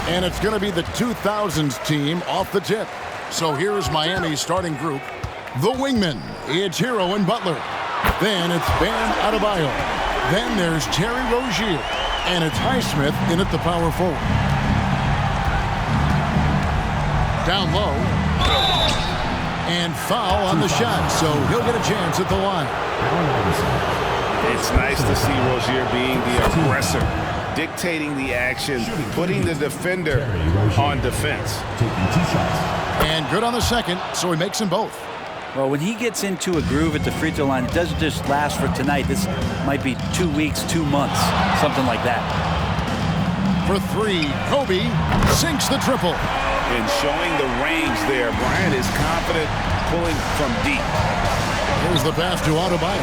And it's going to be the 2000s team off the tip. So here's Miami's starting group. The wingmen, it's Hero and Butler. Then it's Bam Adebayo. Then there's Terry Rozier. And it's Highsmith in at the power forward. Down low. And foul on the shot, so he'll get a chance at the line. It's nice to see Rozier being the aggressor, dictating the action, putting the defender on defense. And good on the second, so he makes them both. Well, when he gets into a groove at the free throw line, it doesn't just last for tonight. This might be 2 weeks, 2 months, something like that. For three, Kobe sinks the triple. And showing the range there, Bryant is confident pulling from deep. Here's the pass to Adebayo.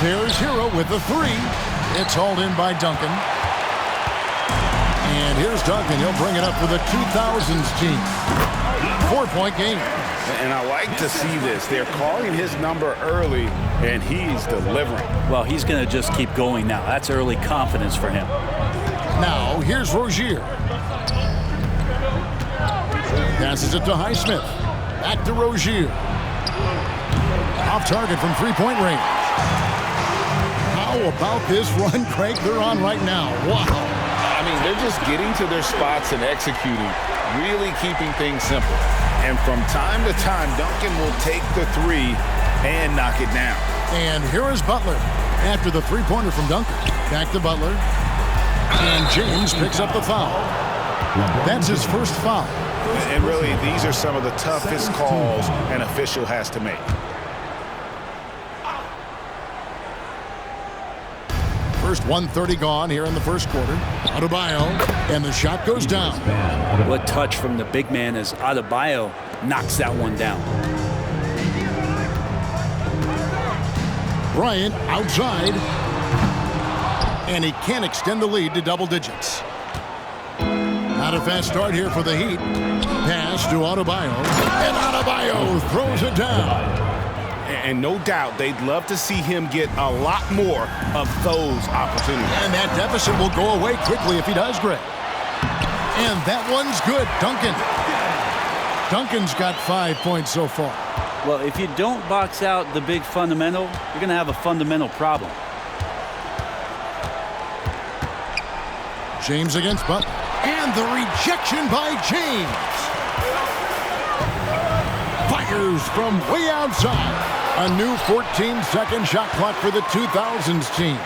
There's Hero with the three. It's hauled in by Duncan. And here's Duncan. He'll bring it up for the 2000s team. 4-point game. And I like to see this. They're calling his number early, and he's delivering. Well, he's going to just keep going now. That's early confidence for him. Now, here's Rozier. Passes it to Highsmith. Back to Rozier. Off target from three-point range. How about this run, Craig, they're on right now? Wow. I mean, they're just getting to their spots and executing, really keeping things simple. And from time to time, Duncan will take the three and knock it down. And here is Butler after the three-pointer from Duncan. Back to Butler. And James picks up the foul. That's his first foul. And really, these are some of the toughest calls an official has to make. First 1:30 gone here in the first quarter. Adebayo, and the shot goes down. What touch from the big man as Adebayo knocks that one down. Bryant outside. And he can't extend the lead to double digits. Not a fast start here for the Heat. Pass to Adebayo. And Adebayo throws it down. And no doubt they'd love to see him get a lot more of those opportunities. And that deficit will go away quickly if he does, Greg. And that one's good. Duncan's got 5 points so far. Well, if you don't box out the big fundamental, you're going to have a fundamental problem. James against Butler. And the rejection by James. Fires from way outside. A new 14-second shot clock for the 2000s team.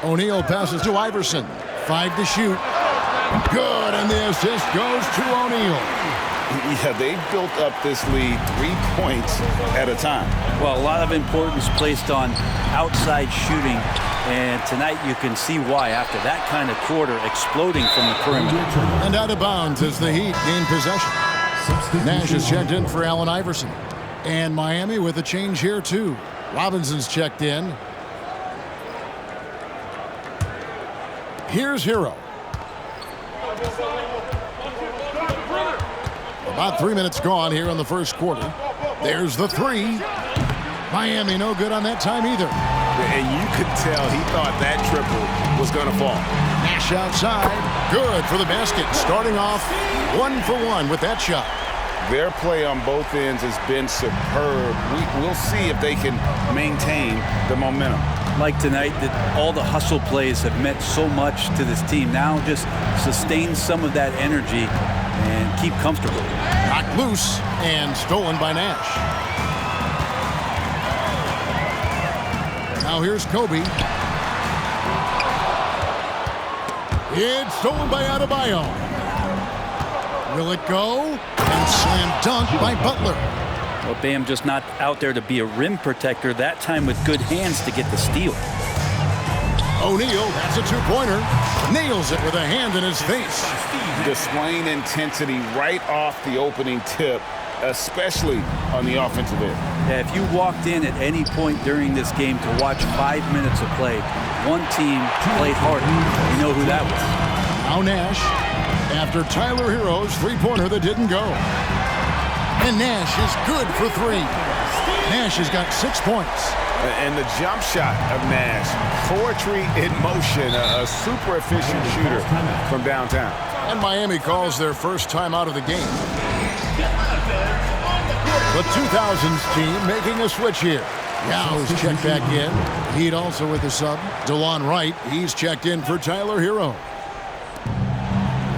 O'Neal passes to Iverson. 5 to shoot. Good, and the assist goes to O'Neal. Yeah, they've built up this lead 3 points at a time. Well, a lot of importance placed on outside shooting, and tonight you can see why after that kind of quarter exploding from the perimeter. And out of bounds as the Heat gain possession. Nash is checked in for Allen Iverson. And Miami with a change here, too. Robinson's checked in. Here's Hero. About 3 minutes gone here in the first quarter. There's the three. Miami no good on that time either. And you could tell he thought that triple was going to fall. Nash outside. Good for the basket. Starting off 1 for 1 with that shot. Their play on both ends has been superb. We'll see if they can maintain the momentum. Like tonight, that all the hustle plays have meant so much to this team. Now just sustain some of that energy and keep comfortable. Knocked loose and stolen by Nash. Now here's Kobe. It's stolen by Adebayo. Will it go? And slam dunk by Butler. Well, Bam just not out there to be a rim protector, that time with good hands to get the steal. O'Neal, that's a two-pointer. Nails it with a hand in his face. Displaying intensity right off the opening tip, especially on the offensive end. Yeah, if you walked in at any point during this game to watch 5 minutes of play, one team played harder. You know who that was. Now Nash, after Tyler Hero's three-pointer that didn't go. And Nash is good for three. Nash has got 6 points. And the jump shot of Nash, poetry in motion, a super efficient shooter from downtown. And Miami calls their first time out of the game. The 2000s team making a switch here. Yow's checked back in. Heat also with the sub. DeLon Wright, he's checked in for Tyler Hero.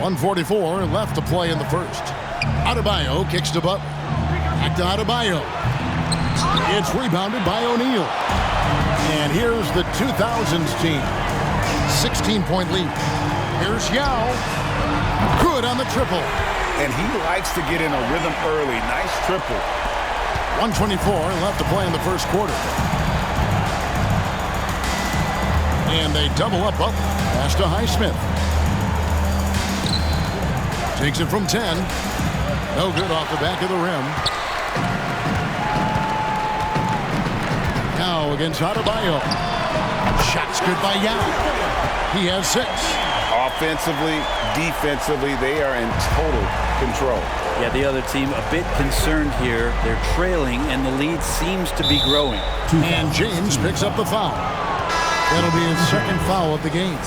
1:44 left to play in the first. Adebayo kicks to Butler. Back to Adebayo. It's rebounded by O'Neal. And here's the 2000s team. 16-point lead. Here's Yao. Good on the triple. And he likes to get in a rhythm early. Nice triple. 1:24 left to play in the first quarter. And they double up Butler. Pass to Highsmith. Takes it from 10. No good off the back of the rim. Now against Adebayo. Shot's good by Yao. He has 6. Offensively, defensively, they are in total control. Yeah, the other team a bit concerned here. They're trailing, and the lead seems to be growing. And James picks up the foul. That'll be his second foul of the game.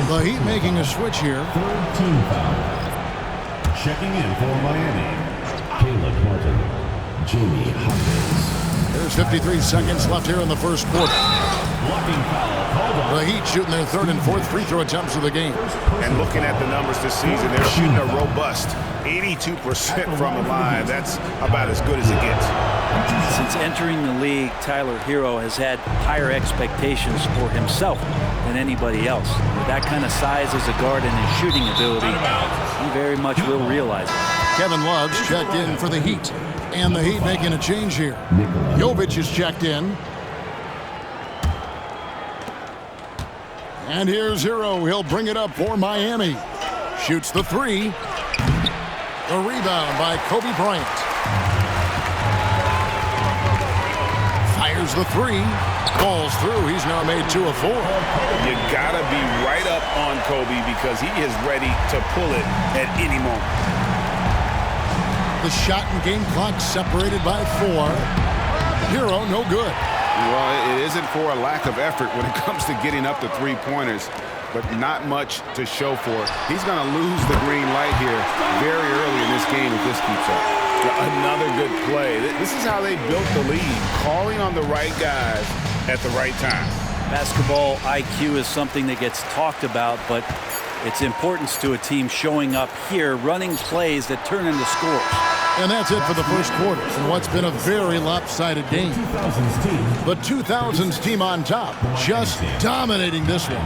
The Heat making a switch here. Third team foul. Checking in for Miami, Caleb Martin, Jamie Hopkins. There's 53 seconds left here in the first quarter. Blocking foul called on. The Heat shooting their third and fourth free throw attempts of the game. And looking at the numbers this season, they're shooting a robust 82% from the line. That's about as good as it gets. Since entering the league, Tyler Hero has had higher expectations for himself than anybody else. With that kind of size as a guard and his shooting ability, he very much will realize it. Kevin Love's checked in for the Heat. And the Heat making a change here. Jovic is checked in. And here's Hero. He'll bring it up for Miami. Shoots the 3. The rebound by Kobe Bryant. Fires the 3. Falls through. He's now made 2 of 4. You gotta be right up on Kobe because he is ready to pull it at any moment. The shot and game clock separated by 4. Hero, no good. Well, it isn't for a lack of effort when it comes to getting up the three-pointers, but not much to show for it. He's going to lose the green light here very early in this game if this keeps up. Another good play. This is how they built the lead, calling on the right guys at the right time. Basketball IQ is something that gets talked about, but its importance to a team showing up here, running plays that turn into scores. And that's it for the first quarter in what's been a very lopsided game. The 2000s team on top, just dominating this one.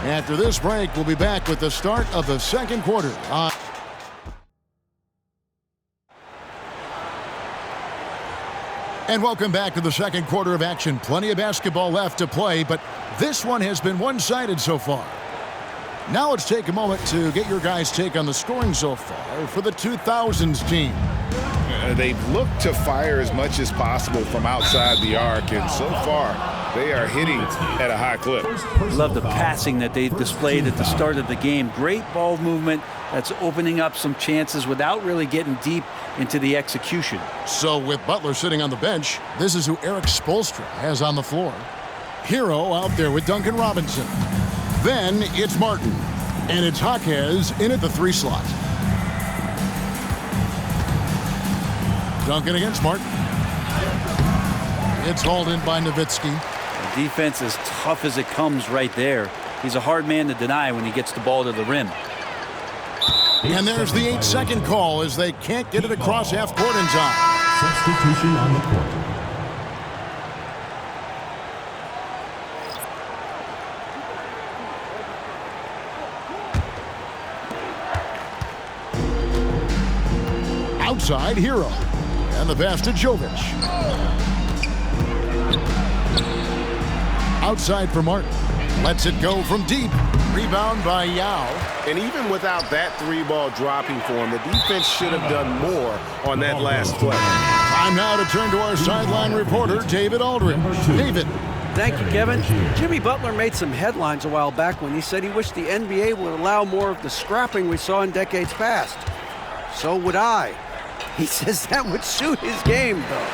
After this break, we'll be back with the start of the second quarter. And welcome back to the second quarter of action. Plenty of basketball left to play, but this one has been one-sided so far. Now let's take a moment to get your guys' take on the scoring so far for the 2000s team. They've looked to fire as much as possible from outside the arc, and so far they are hitting at a high clip. Love the passing that they displayed at the start of the game. Great ball movement that's opening up some chances without really getting deep into the execution. So with Butler sitting on the bench, this is who Eric Spoelstra has on the floor. Hero out there with Duncan Robinson. Then it's Martin, and it's Jaquez in at the 3 slot. Duncan against Martin. It's hauled in by Nowitzki. The defense is tough as it comes right there. He's a hard man to deny when he gets the ball to the rim. And there's the 8-second call as they can't get it across half court in time. Substitution on the court. Outside, Hero. And the pass to Jovic. Outside for Martin. Lets it go from deep. Rebound by Yao. And even without that 3-ball dropping for him, the defense should have done more on that last play. Time now to turn to our sideline reporter, David Aldridge. David. Thank you, Kevin. Jimmy Butler made some headlines a while back when he said he wished the NBA would allow more of the scrapping we saw in decades past. So would I. He says that would suit his game, though.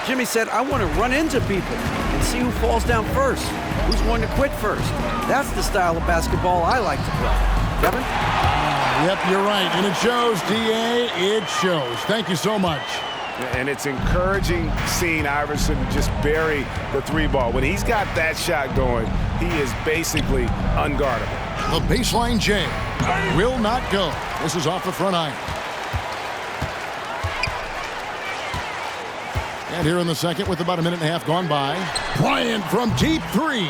Jimmy said, I want to run into people. And and see who falls down first, who's going to quit first. That's the style of basketball I like to play. Kevin? Yep, you're right. And it shows, D.A. It shows. Thank you so much. And it's encouraging seeing Iverson just bury the three ball. When he's got that shot going, he is basically unguardable. The baseline J will not go. This is off the front iron. And here in the second with about a minute and a half gone by, Bryant from deep three.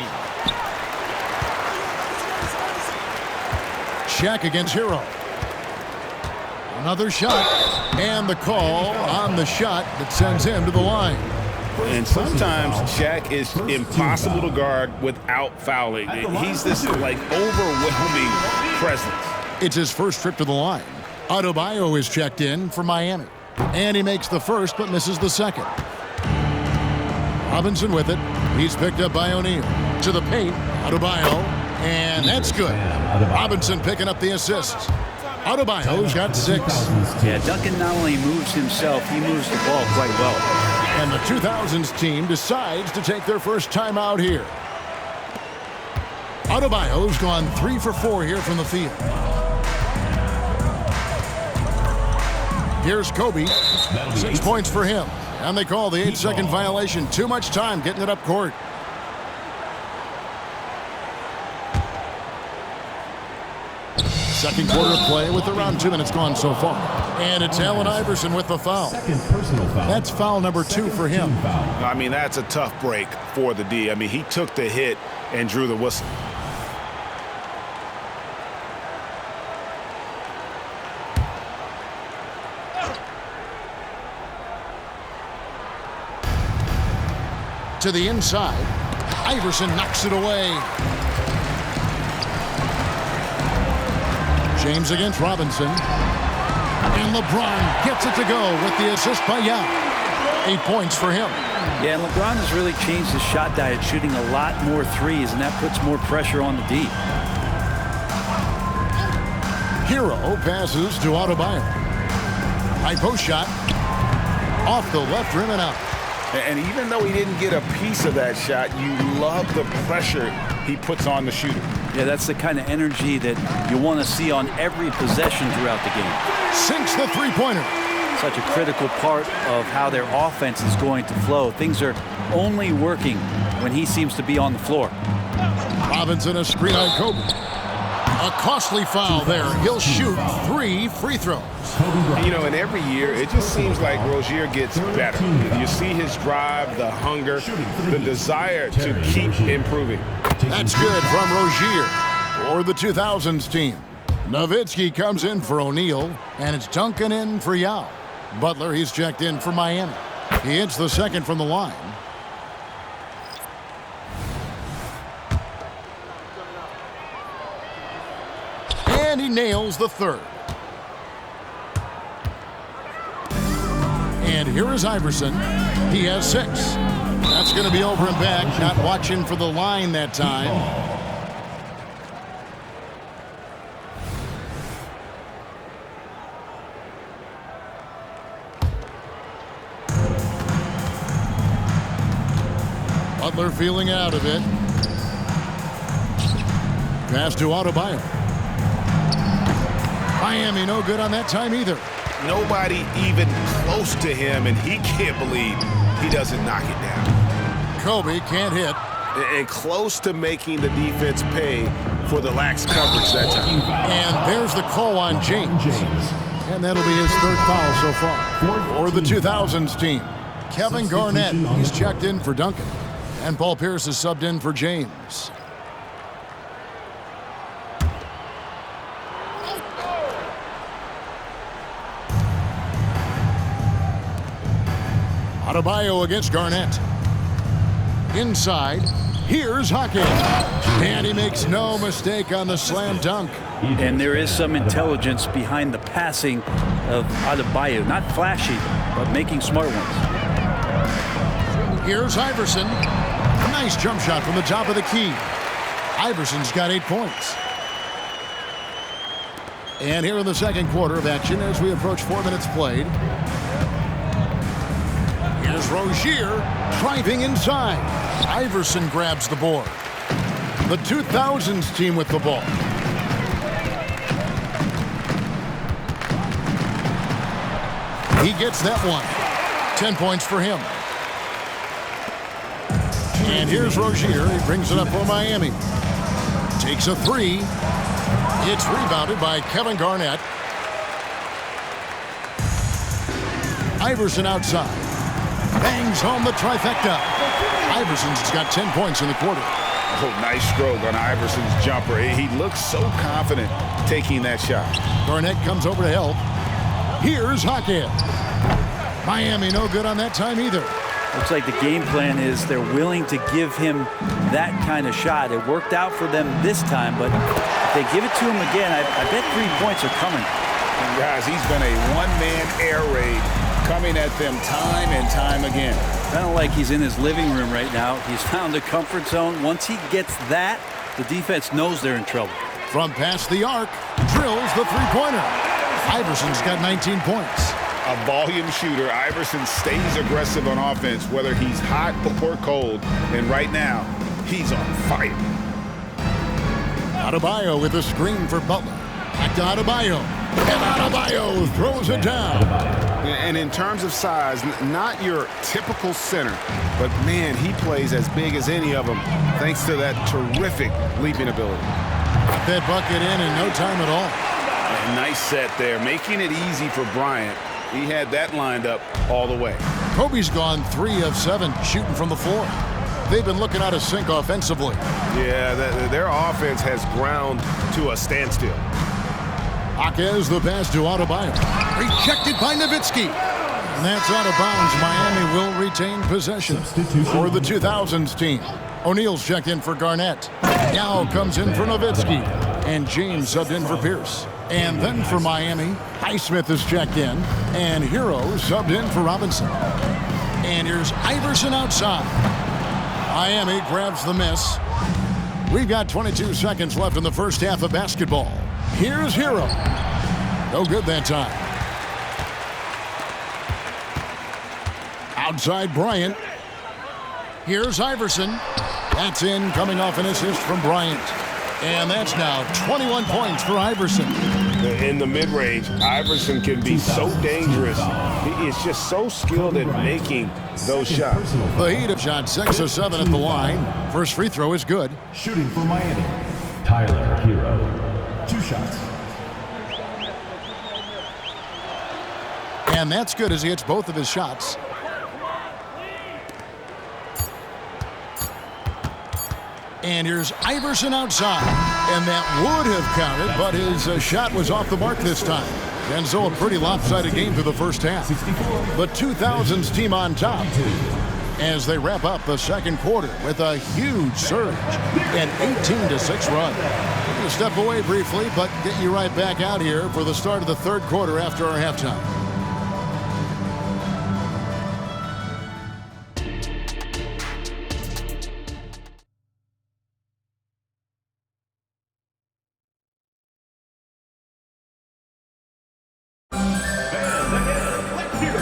Shaq against Hero. Another shot, and the call on the shot that sends him to the line. And sometimes Shaq is impossible to guard without fouling. He's this like overwhelming presence. It's his first trip to the line. Adebayo is checked in for Miami. And he makes the first but misses the second. Robinson with it. He's picked up by O'Neal. To the paint, Adebayo. And that's good. Robinson picking up the assists. Adebayo's got 6. Yeah, Duncan not only moves himself, he moves the ball quite well. And the 2000s team decides to take their first time out here. Adebayo's gone 3 for 4 here from the field. Here's Kobe. 6 points for him. And they call the 8-second violation. Too much time getting it up court. Second quarter of play with around 2 minutes gone so far. And it's Allen Iverson with the foul. Second personal foul. That's foul number 2 for him. I mean, that's a tough break for the D. I mean, he took the hit and drew the whistle. To the inside. Iverson knocks it away. James against Robinson. And LeBron gets it to go with the assist by Yao. 8 points for him. Yeah, and LeBron has really changed his shot diet, shooting a lot more threes, and that puts more pressure on the D. Hero passes to Adebayo. High post shot. Off the left rim and out. And even though he didn't get a piece of that shot, you love the pressure he puts on the shooter. Yeah, that's the kind of energy that you want to see on every possession throughout the game. Sinks the three-pointer. Such a critical part of how their offense is going to flow. Things are only working when he seems to be on the floor. Robinson a screen on Kobe. A costly foul there. He'll shoot 3 free throws. You know, and every year, it just seems like Rozier gets better. You see his drive, the hunger, the desire to keep improving. That's good from Rozier for the 2000s team. Nowitzki comes in for O'Neal, and it's Duncan in for Yao. Butler, he's checked in for Miami. He hits the second from the line. And he nails the third. And here is Iverson. He has 6. That's going to be over and back. Not watching for the line that time. Butler feeling out of it. Pass to Adebayo. Miami no good on that time either. Nobody even close to him, and he can't believe he doesn't knock it down. Kobe can't hit. And close to making the defense pay for the lax coverage that time. And there's the call on James. And that'll be his 3rd foul so far. For the 2000s team, Kevin Garnett, he's checked in for Duncan. And Paul Pierce is subbed in for James. Adebayo against Garnett. Inside, here's Hawkins. And he makes no mistake on the slam dunk. And there is some intelligence behind the passing of Adebayo. Not flashy, but making smart ones. Here's Iverson. Nice jump shot from the top of the key. Iverson's got 8 points. And here in the second quarter of action as we approach 4 minutes played. Here's Rozier driving inside. Iverson grabs the board. The 2000s team with the ball. He gets that one. 10 points for him. And here's Rozier. He brings it up for Miami. Takes a three. It's rebounded by Kevin Garnett. Iverson outside. Bangs home the trifecta. Iverson's got 10 points in the quarter. Oh, nice stroke on Iverson's jumper. He looks so confident taking that shot. Garnett comes over to help. Here's Hackett. Miami no good on that time either. Looks like the game plan is they're willing to give him that kind of shot. It worked out for them this time, but if they give it to him again, I bet 3 points are coming. And guys, he's been a one-man air raid coming at them time and time again. Kind of like he's in his living room right now. He's found a comfort zone. Once he gets that, the defense knows they're in trouble. From past the arc, drills the three-pointer. Iverson's got 19 points. A volume shooter, Iverson stays aggressive on offense, whether he's hot or cold. And right now, he's on fire. Adebayo with a screen for Butler. Back to Adebayo. And Adebayo throws it down. And in terms of size, not your typical center, but man, he plays as big as any of them thanks to that terrific leaping ability. Got that bucket in no time at all. A nice set there, making it easy for Bryant. He had that lined up all the way. Kobe's gone 3 of 7 shooting from the floor. They've been looking out of sync offensively. Yeah, their offense has ground to a standstill. Jaquez the pass to Adebayo. Rejected by Nowitzki. And that's out of bounds. Miami will retain possession for the 2000s team. O'Neal's checked in for Garnett. Now comes in for Nowitzki. And James subbed in for Pierce. And then for Miami, Highsmith is checked in. And Hero subbed in for Robinson. And here's Iverson outside. Miami grabs the miss. We've got 22 seconds left in the first half of basketball. Here's Hero. No good that time. Outside Bryant. Here's Iverson. That's in, coming off an assist from Bryant. And that's now 21 points for Iverson. In the mid-range, Iverson can be so dangerous. He is just so skilled at making those shots. The Heat have shot 6 of 7 at the line. First free throw is good. Shooting for Miami, Tyler Hero. 2 shots. And that's good as he hits both of his shots. And here's Iverson outside. And that would have counted, but his shot was off the mark this time. Denzel, a pretty lopsided game through the first half. The 2000s team on top as they wrap up the second quarter with a huge surge. An 18-6 run. We're going to step away briefly, but get you right back out here for the start of the third quarter after our halftime.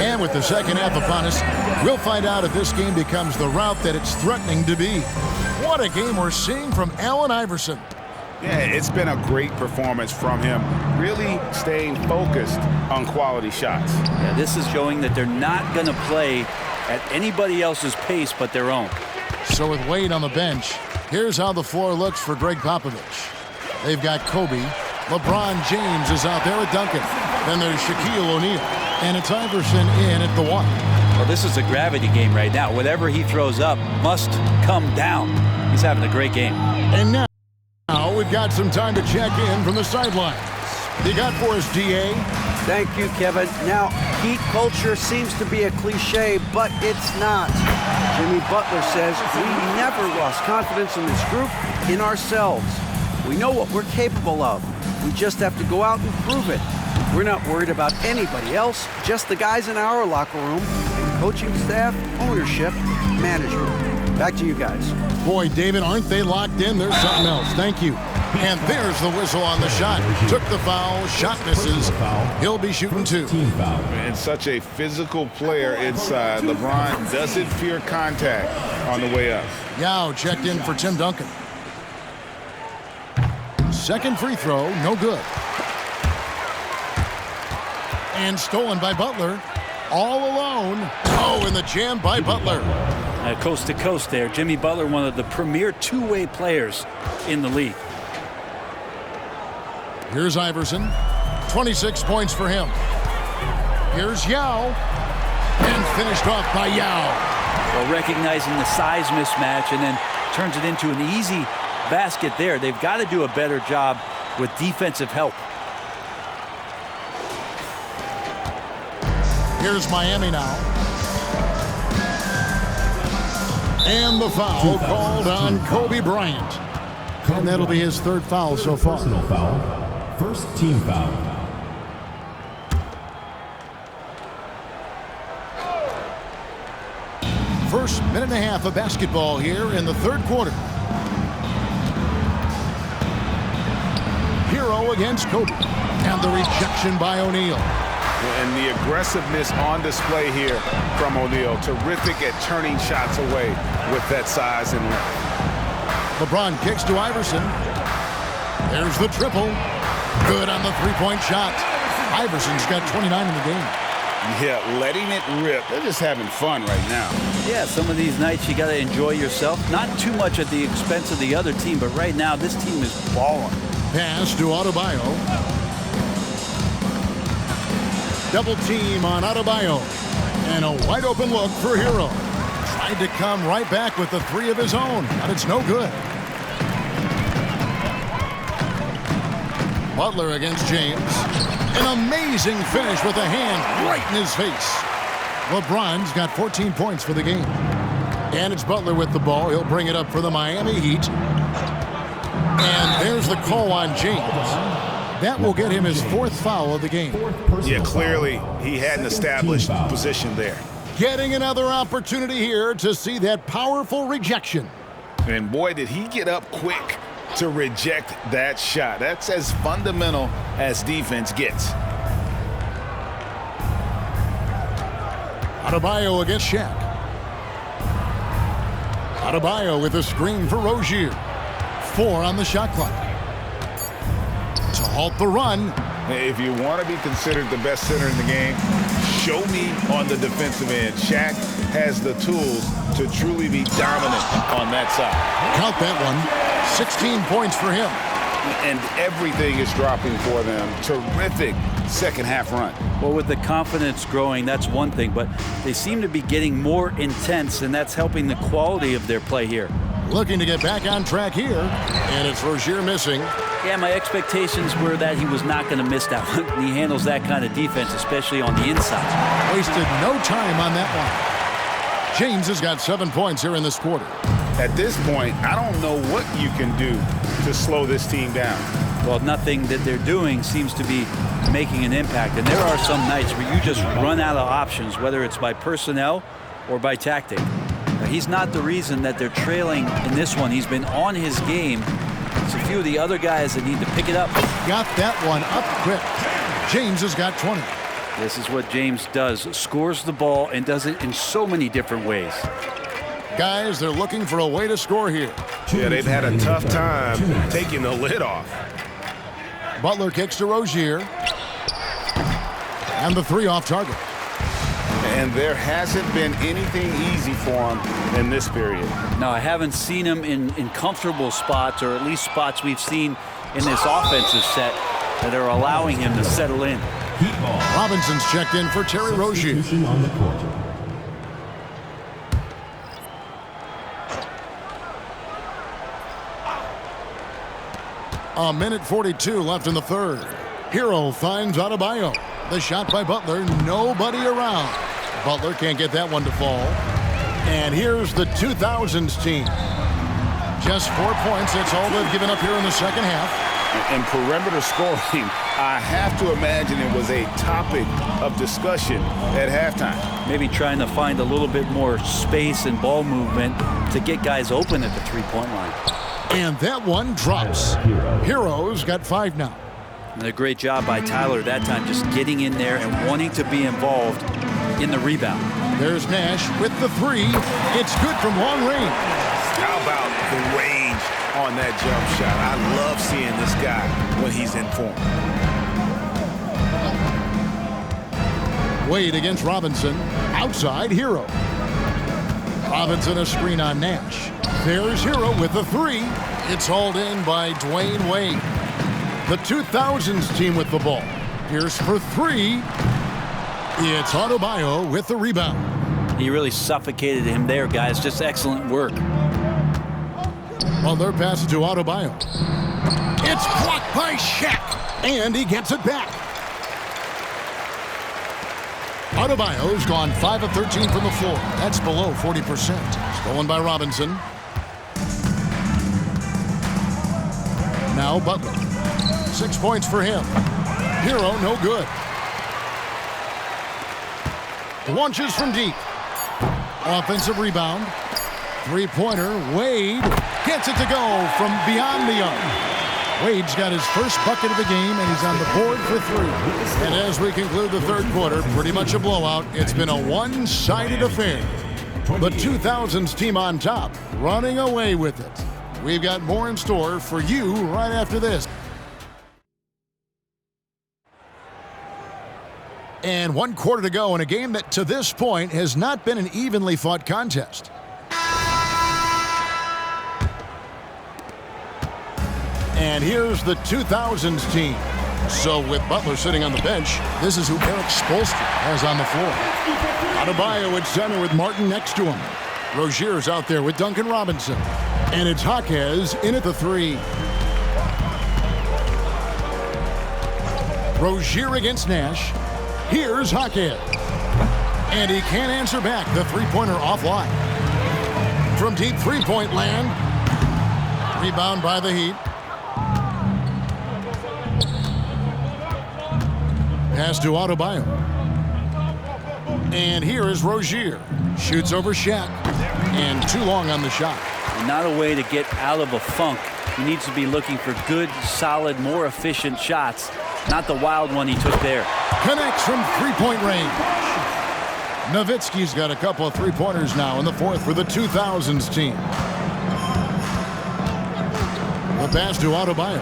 And with the second half upon us, we'll find out if this game becomes the route that it's threatening to be. What a game we're seeing from Allen Iverson. Yeah, it's been a great performance from him, really staying focused on quality shots. Yeah, this is showing that they're not going to play at anybody else's pace but their own. So with Wade on the bench, here's how the floor looks for Greg Popovich. They've got Kobe. LeBron James is out there with Duncan. Then there's Shaquille O'Neal. And it's Iverson in at the 1. Well, this is a gravity game right now. Whatever he throws up must come down. He's having a great game. And now we've got some time to check in from the sidelines. You got for us, DA? Thank you, Kevin. Now, Heat culture seems to be a cliche, but it's not. Jimmy Butler says we never lost confidence in this group, in ourselves. We know what we're capable of. We just have to go out and prove it. We're not worried about anybody else, just the guys in our locker room, coaching staff, ownership, management. Back to you guys. Boy, David, aren't they locked in? There's something else. Thank you. And there's the whistle on the shot. Took the foul, shot misses. He'll be shooting 2. And such a physical player inside. LeBron doesn't fear contact on the way up. Yao checked in for Tim Duncan. Second free throw, no good. And stolen by Butler. All alone. Oh, and the jam by Butler. Coast to coast there. Jimmy Butler, one of the premier two-way players in the league. Here's Iverson. 26 points for him. Here's Yao. And finished off by Yao. Well, recognizing the size mismatch and then turns it into an easy basket there. They've got to do a better job with defensive help. Here's Miami now. And the foul called on Kobe Bryant. And that'll be his 3rd foul so far. Personal foul. First team foul. First minute and a half of basketball here in the 3rd quarter. Hero against Kobe. And the rejection by O'Neal. And the aggressiveness on display here from O'Neal. Terrific at turning shots away with that size and length. LeBron kicks to Iverson. There's the triple. Good on the 3-point shot. Iverson's got 29 in the game. Yeah, letting it rip. They're just having fun right now. Yeah, some of these nights you got to enjoy yourself. Not too much at the expense of the other team, but right now this team is balling. Pass to Adebayo. Double team on Adebayo. And a wide open look for Hero. Tried to come right back with the 3 of his own, but it's no good. Butler against James. An amazing finish with a hand right in his face. LeBron's got 14 points for the game. And it's Butler with the ball. He'll bring it up for the Miami Heat. And there's the call on James. That will get him his 4th foul of the game. Yeah, clearly he had an established position there. Getting another opportunity here to see that powerful rejection. And boy, did he get up quick to reject that shot. That's as fundamental as defense gets. Adebayo against Shaq. Adebayo with a screen for Rozier. 4 on the shot clock. To halt the run. If you want to be considered the best center in the game, show me on the defensive end. Shaq has the tools to truly be dominant on that side. Count that one. 16 points for him. And everything is dropping for them. Terrific second half run. Well, with the confidence growing, that's one thing, but they seem to be getting more intense, and that's helping the quality of their play here. Looking to get back on track here, and it's Rozier missing. Yeah, my expectations were that he was not going to miss that one. He handles that kind of defense, especially on the inside. Wasted no time on that one. James has got 7 points here in this quarter. At this point, I don't know what you can do to slow this team down. Well, nothing that they're doing seems to be making an impact. And there are some nights where you just run out of options, whether it's by personnel or by tactic. He's not the reason that they're trailing in this one. He's been on his game. It's a few of the other guys that need to pick it up. Got that one up quick. James has got 20. This is what James does. Scores the ball and does it in so many different ways. Guys, they're looking for a way to score here. Yeah, they've had a tough time taking the lid off. Butler kicks to Rozier. And the 3 off target. And there hasn't been anything easy for him in this period. No, I haven't seen him in comfortable spots, or at least spots we've seen in this offensive set that are allowing him to settle in. Robinson's checked in for Terry Rozier. On the court. A minute 42 left in the 3rd. Hero finds Adebayo. The shot by Butler, nobody around. Butler can't get that one to fall. And here's the 2000s team. Just 4 points, that's all they've given up here in the second half. And perimeter scoring, I have to imagine it was a topic of discussion at halftime. Maybe trying to find a little bit more space and ball movement to get guys open at the 3-point line. And that one drops. Hero's got 5 now. And a great job by Tyler that time, just getting in there and wanting to be involved in the rebound. There's Nash with the 3. It's good from long range. How about the range on that jump shot? I love seeing this guy when he's in form. Wade against Robinson. Outside, Hero. Robinson a screen on Nash. There's Hero with the 3. It's hauled in by Dwayne Wade. The 2000s team with the ball. Here's for 3. It's Adebayo with the rebound. He really suffocated him there, guys. Just excellent work. Butler passes to Adebayo. It's blocked by Shaq, and he gets it back. Adebayo's gone 5 of 13 from the floor. That's below 40%. Stolen by Robinson. Now Butler. 6 points for him. Hero no good. Launches from deep. Offensive rebound. 3-pointer. Wade gets it to go from beyond the arc. Wade's got his first bucket of the game, and he's on the board for 3. And as we conclude the third quarter, pretty much a blowout. It's been a one-sided affair. The 2000s team on top, running away with it. We've got more in store for you right after this. And 1 quarter to go in a game that, to this point, has not been an evenly fought contest. And here's the 2000s team. So with Butler sitting on the bench, this is who Eric Spoelstra has on the floor. Adebayo at center with Martin next to him. Rozier's out there with Duncan Robinson. And it's Jaquez in at the 3. Rozier against Nash. Here's Jaquez. And he can't answer back. The 3-pointer offline. From deep 3-point land. Rebound by the Heat. Pass to Adebayo. And here is Rozier. Shoots over Shaq. And too long on the shot. And not a way to get out of a funk. He needs to be looking for good, solid, more efficient shots. Not the wild one he took there. Connects from 3-point range. Nowitzki's got a couple of 3-pointers now in the fourth for the 2000s team. The pass to Adebayo.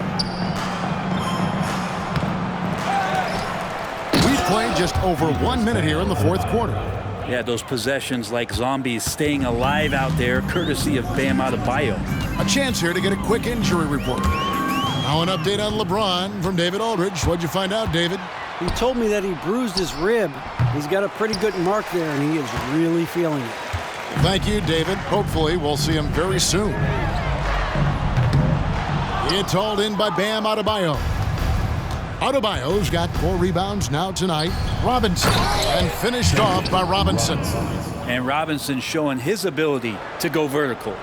We've played just over 1 minute here in the fourth quarter. Yeah, those possessions like zombies staying alive out there, courtesy of Bam Adebayo. A chance here to get a quick injury report. Now an update on LeBron from David Aldridge. What'd you find out, David? He told me that he bruised his rib. He's got a pretty good mark there, and he is really feeling it. Thank you, David. Hopefully we'll see him very soon. It's hauled in by Bam Adebayo. Adebayo's got 4 rebounds now tonight. Robinson, and finished off by Robinson. And Robinson showing his ability to go vertical.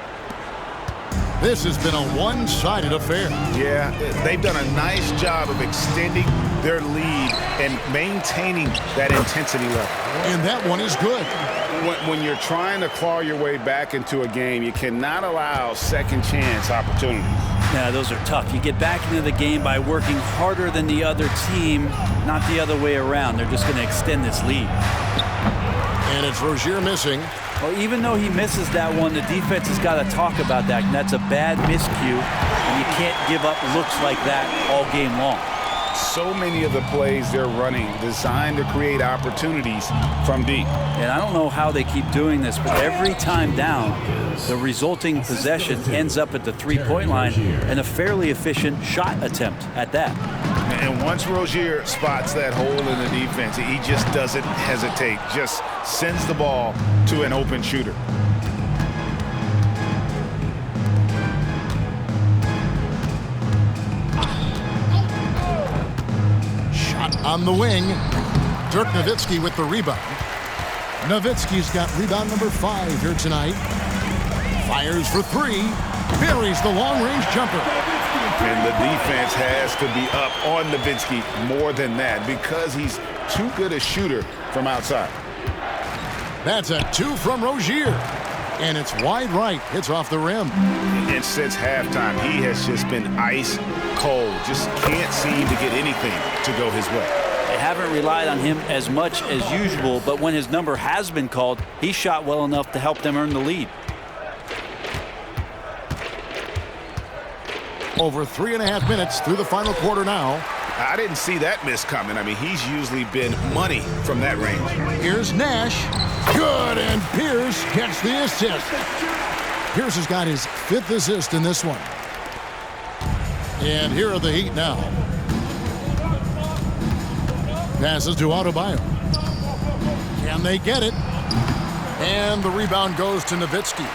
This has been a one-sided affair. Yeah, they've done a nice job of extending their lead and maintaining that intensity level. And that one is good. When you're trying to claw your way back into a game, you cannot allow second chance opportunities. Yeah, those are tough. You get back into the game by working harder than the other team, not the other way around. They're just going to extend this lead. And it's Rozier missing. Well, even though he misses that one, the defense has got to talk about that. And that's a bad miscue, and you can't give up looks like that all game long. So many of the plays they're running designed to create opportunities from deep. And I don't know how they keep doing this, but every time down, the resulting possession ends up at the 3-point line and a fairly efficient shot attempt at that. And once Rozier spots that hole in the defense, he just doesn't hesitate, just sends the ball to an open shooter. Shot on the wing. Dirk Nowitzki with the rebound. Nowitzki's got rebound number 5 here tonight. Fires for 3. Buries the long-range jumper. And the defense has to be up on Nowitzki more than that because he's too good a shooter from outside. That's a 2 from Rozier. And it's wide right. Hits off the rim. And since halftime, he has just been ice cold. Just can't seem to get anything to go his way. They haven't relied on him as much as usual, but when his number has been called, he shot well enough to help them earn the lead. Over 3.5 minutes through the final quarter now. I didn't see that miss coming. I mean, he's usually been money from that range. Here's Nash. Good, and Pierce gets the assist. Pierce has got his 5th assist in this one. And here are the Heat now. Passes to Adebayo. Can they get it? And the rebound goes to Nowitzki.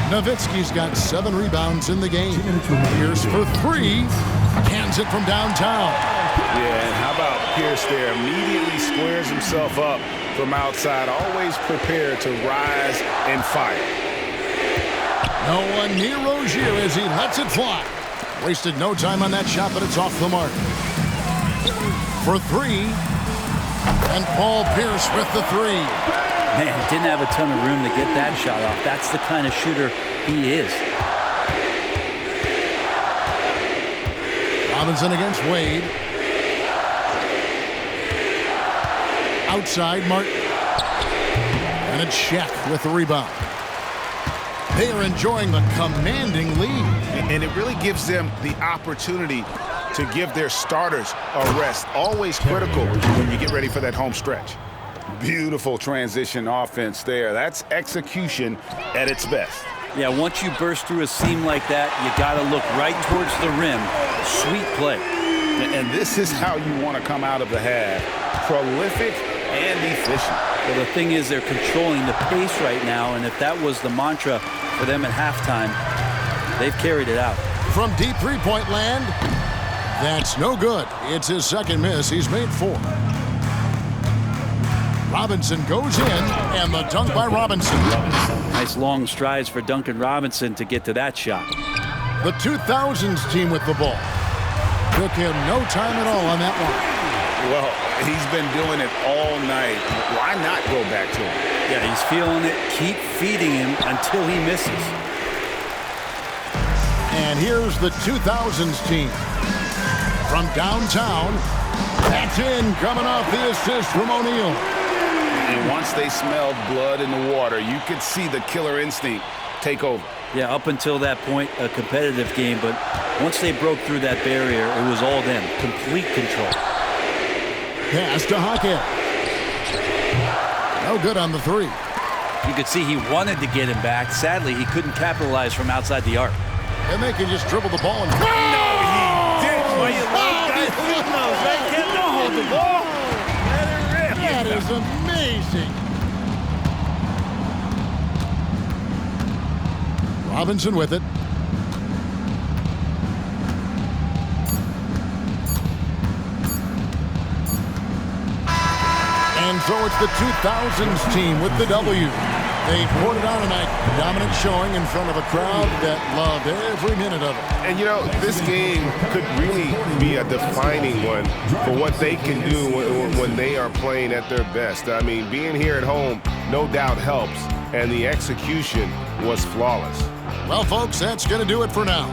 Nowitzki's got 7 rebounds in the game. Pierce for 3. Cans it from downtown. Yeah, and how about Pierce there? Immediately squares himself up from outside. Always prepared to rise and fire. No one near Rozier as he lets it fly. Wasted no time on that shot, but it's off the mark. For 3. And Paul Pierce with the 3. Man, didn't have a ton of room to get that shot off. That's the kind of shooter he is. Robinson against Wade. Outside, Martin. And it's Shaq with the rebound. They are enjoying the commanding lead. And it really gives them the opportunity to give their starters a rest. Always critical when you get ready for that home stretch. Beautiful transition offense there. That's execution at its best. Yeah, once you burst through a seam like that, you got to look right towards the rim. Sweet play. And this is how you want to come out of the half. Prolific and efficient. Well, the thing is, they're controlling the pace right now, and if that was the mantra for them at halftime, they've carried it out. From deep three-point land, that's no good. It's his 2nd miss. He's made 4. Robinson goes in, and the dunk by Robinson. Nice long strides for Duncan Robinson to get to that shot. The 2000s team with the ball. Took him no time at all on that one. Well, he's been doing it all night. Why not go back to him? Yeah, he's feeling it. Keep feeding him until he misses. And here's the 2000s team. From downtown, that's in, coming off the assist from O'Neal. And once they smelled blood in the water, you could see the killer instinct take over. Yeah, up until that point, a competitive game, but once they broke through that barrier, it was all them. Complete control. Pass to Hackett. No good on the 3. You could see he wanted to get him back. Sadly, he couldn't capitalize from outside the arc. And they can just dribble the ball and... No, he didn't. Well, you love guys who knows, right? Can't don't hold the ball. That is amazing. Robinson with it. And so it's the 2000s team with the W. They poured it on tonight. Dominant showing in front of a crowd that loved every minute of it. And, you know, this game could really be a defining one for what they can do when they are playing at their best. I mean, being here at home no doubt helps, and the execution was flawless. Well, folks, that's going to do it for now.